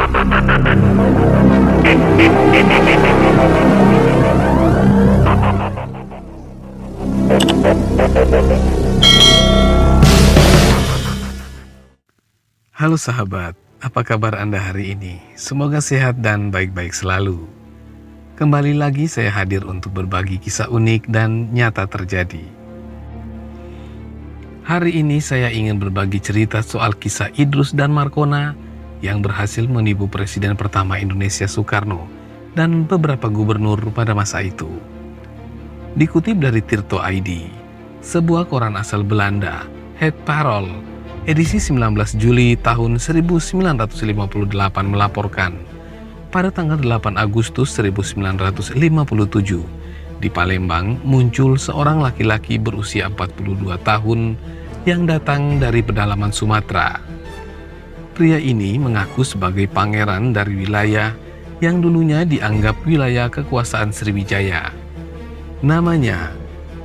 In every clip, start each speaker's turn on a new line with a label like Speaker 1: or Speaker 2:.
Speaker 1: Halo sahabat, apa kabar Anda hari ini? Semoga sehat dan baik-baik selalu. Kembali lagi saya hadir untuk berbagi kisah unik dan nyata terjadi. Hari ini saya ingin berbagi cerita soal kisah Idrus dan Markona yang berhasil menipu Presiden pertama Indonesia Soekarno dan beberapa gubernur pada masa itu. Dikutip dari Tirto ID, sebuah koran asal Belanda, Het Parool, edisi 19 Juli tahun 1958 melaporkan, pada tanggal 8 Agustus 1957, di Palembang muncul seorang laki-laki berusia 42 tahun yang datang dari pedalaman Sumatera. Pria ini mengaku sebagai pangeran dari wilayah yang dulunya dianggap wilayah kekuasaan Sriwijaya. Namanya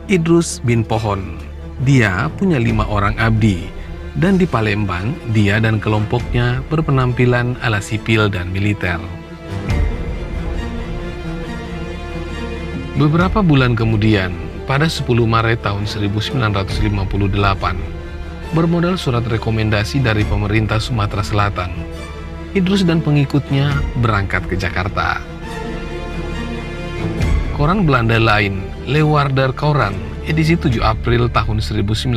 Speaker 1: Idrus bin Pohon. Dia punya 5 orang abdi, dan di Palembang, dia dan kelompoknya berpenampilan ala sipil dan militer. Beberapa bulan kemudian, pada 10 Maret tahun 1958, bermodal surat rekomendasi dari pemerintah Sumatera Selatan, Idrus dan pengikutnya berangkat ke Jakarta. Koran Belanda lain, Leeuwarder Courant, edisi 7 April tahun 1959,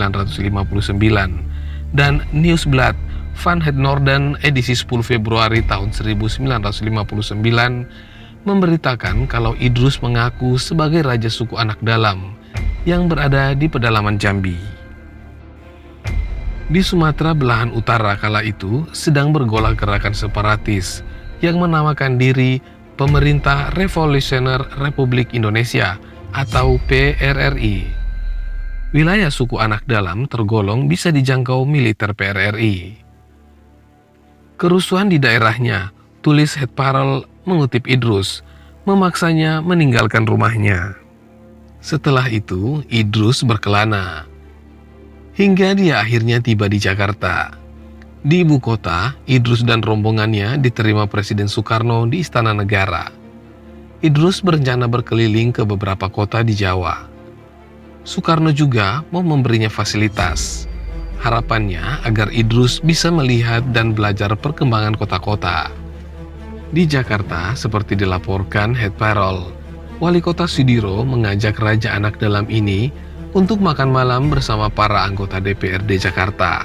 Speaker 1: dan Nieuwsblad van het Noorden edisi 10 Februari tahun 1959 memberitakan kalau Idrus mengaku sebagai raja suku Anak Dalam yang berada di pedalaman Jambi. Di Sumatera belahan utara kala itu sedang bergolak gerakan separatis yang menamakan diri Pemerintah Revolusioner Republik Indonesia atau PRRI. Wilayah suku Anak Dalam tergolong bisa dijangkau militer PRRI. Kerusuhan di daerahnya, tulis Het Parool mengutip Idrus, memaksanya meninggalkan rumahnya. Setelah itu, Idrus berkelana, hingga dia akhirnya tiba di Jakarta. Di ibu kota, Idrus dan rombongannya diterima Presiden Soekarno di Istana Negara. Idrus berencana berkeliling ke beberapa kota di Jawa. Soekarno juga mau memberinya fasilitas. Harapannya agar Idrus bisa melihat dan belajar perkembangan kota-kota. Di Jakarta, seperti dilaporkan Het Parool, Wali Kota Sudiro mengajak Raja Anak Dalam ini untuk makan malam bersama para anggota DPRD Jakarta.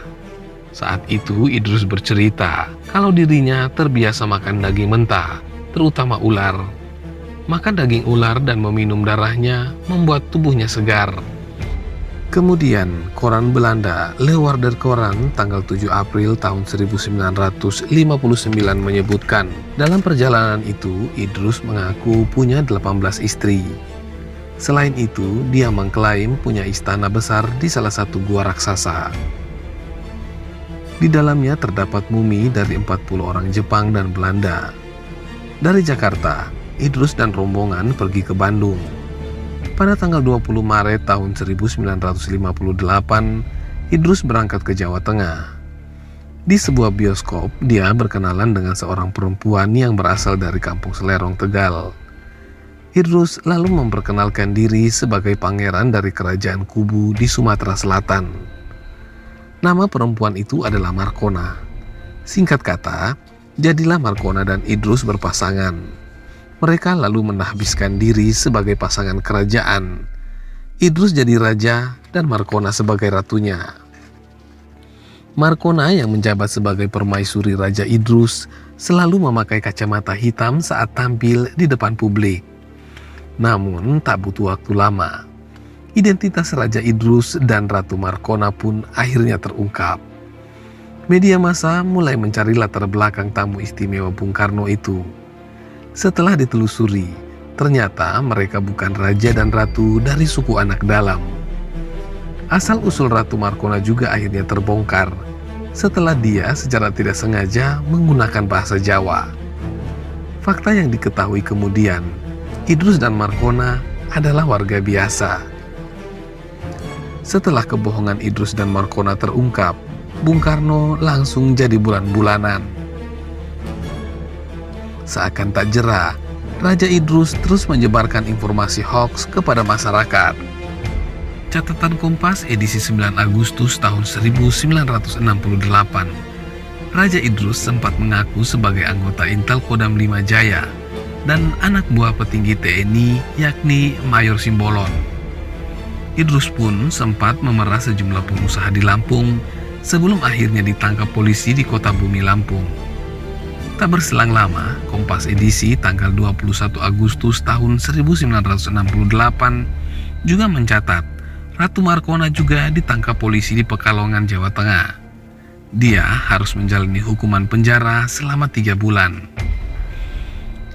Speaker 1: Saat itu Idrus bercerita kalau dirinya terbiasa makan daging mentah, terutama ular. Makan daging ular dan meminum darahnya membuat tubuhnya segar. Kemudian, koran Belanda Leeuwarder Courant tanggal 7 April tahun 1959 menyebutkan, dalam perjalanan itu Idrus mengaku punya 18 istri. Selain itu, dia mengklaim punya istana besar di salah satu gua raksasa. Di dalamnya terdapat mumi dari 40 orang Jepang dan Belanda. Dari Jakarta, Idrus dan rombongan pergi ke Bandung. Pada tanggal 20 Maret tahun 1958, Idrus berangkat ke Jawa Tengah. Di sebuah bioskop, dia berkenalan dengan seorang perempuan yang berasal dari kampung Selerong, Tegal. Idrus lalu memperkenalkan diri sebagai pangeran dari kerajaan Kubu di Sumatera Selatan. Nama perempuan itu adalah Markona. Singkat kata, jadilah Markona dan Idrus berpasangan. Mereka lalu menahbiskan diri sebagai pasangan kerajaan. Idrus jadi raja dan Markona sebagai ratunya. Markona yang menjabat sebagai permaisuri Raja Idrus selalu memakai kacamata hitam saat tampil di depan publik. Namun tak butuh waktu lama, identitas Raja Idrus dan Ratu Markona pun akhirnya terungkap. Media massa mulai mencari latar belakang tamu istimewa Bung Karno itu. Setelah ditelusuri, ternyata mereka bukan raja dan ratu dari suku Anak Dalam. Asal-usul Ratu Markona juga akhirnya terbongkar setelah dia secara tidak sengaja menggunakan bahasa Jawa. Fakta yang diketahui kemudian, Idrus dan Markona adalah warga biasa. Setelah kebohongan Idrus dan Markona terungkap, Bung Karno langsung jadi bulan-bulanan. Seakan tak jera, Raja Idrus terus menyebarkan informasi hoaks kepada masyarakat. Catatan Kompas edisi 9 Agustus tahun 1968. Raja Idrus sempat mengaku sebagai anggota Intel Kodam 5 Jaya dan anak buah petinggi TNI yakni Mayor Simbolon. Idrus pun sempat memerah sejumlah pengusaha di Lampung sebelum akhirnya ditangkap polisi di Kota Bumi Lampung. Tak berselang lama, Kompas edisi tanggal 21 Agustus tahun 1968 juga mencatat Ratu Markona juga ditangkap polisi di Pekalongan, Jawa Tengah. Dia harus menjalani hukuman penjara selama 3 bulan.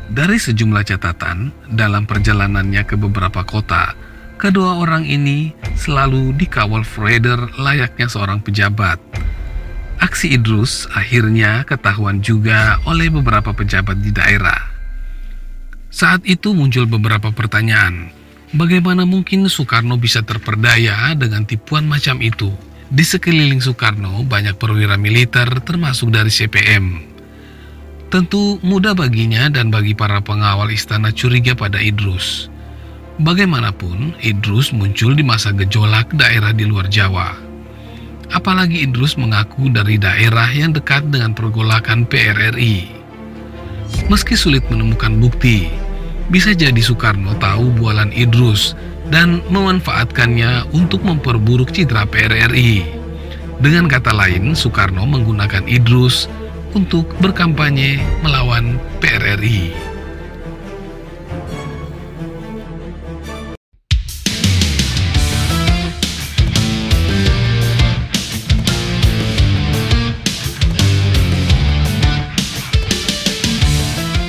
Speaker 1: Dari sejumlah catatan, dalam perjalanannya ke beberapa kota, kedua orang ini selalu dikawal Fredder layaknya seorang pejabat. Aksi Idrus akhirnya ketahuan juga oleh beberapa pejabat di daerah. Saat itu muncul beberapa pertanyaan. Bagaimana mungkin Soekarno bisa terperdaya dengan tipuan macam itu? Di sekeliling Soekarno banyak perwira militer termasuk dari CPM. Tentu mudah baginya dan bagi para pengawal istana curiga pada Idrus. Bagaimanapun, Idrus muncul di masa gejolak daerah di luar Jawa. Apalagi Idrus mengaku dari daerah yang dekat dengan pergolakan PRRI. Meski sulit menemukan bukti, bisa jadi Soekarno tahu bualan Idrus dan memanfaatkannya untuk memperburuk citra PRRI. Dengan kata lain, Soekarno menggunakan Idrus untuk berkampanye melawan PRRI.